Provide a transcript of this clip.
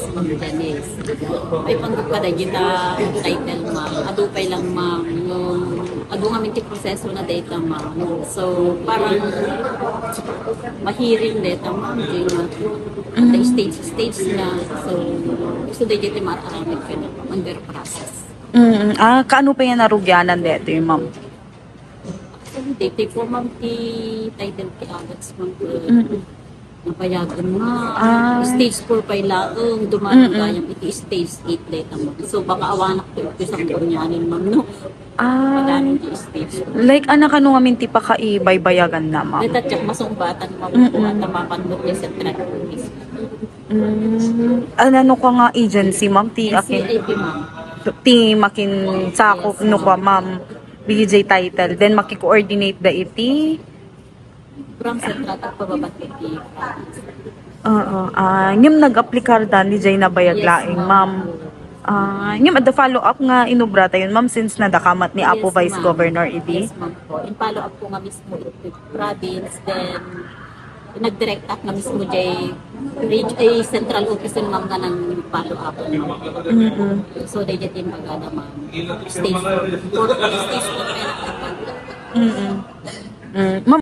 Ma'am Janice. May panggap ka na kita title ma'am. Adupay lang ma'am. Yung adu nga minti proseso na data ma'am. So parang mahiring data ma'am. Yung the stage na. So gusto din dito mataramit ka na under process. Kaano pa yan narugyanan dito yung ma'am? Dito po ma'am ti title ti agats ma'am. Napayagan nga. Stage 4 pa ilaang dumaan kayang iti stage 8 data mo. So baka awanak ko isang kunyanin ma'am no. Pagano ti stage 4. Like anak ano nga minti pa kaibay-bayagan na ma'am? Data tsak masumbatan ma'am po at napapanot niya sa track police. Ano ka nga agency ma'am? Ti akin? CIP ma'am. Ti makin sakop no ka ma'am? BJ title. Then maki-coordinate da iti? From Central at pababat iti. Ngim nag-aplikar da ni Jay na bayag laing ma'am. Ngim at the follow up nga inubra tayo ma'am since nadakamat ni Apo Vice Governor Idi. Yes ma'am po. In follow up po nga mismo iti province. Then nag-direct up nga mismo Jay central office yung ma'am nga ng follow up. So they did in magana ma'am. Stage 4. Stage 4 pero Ma'am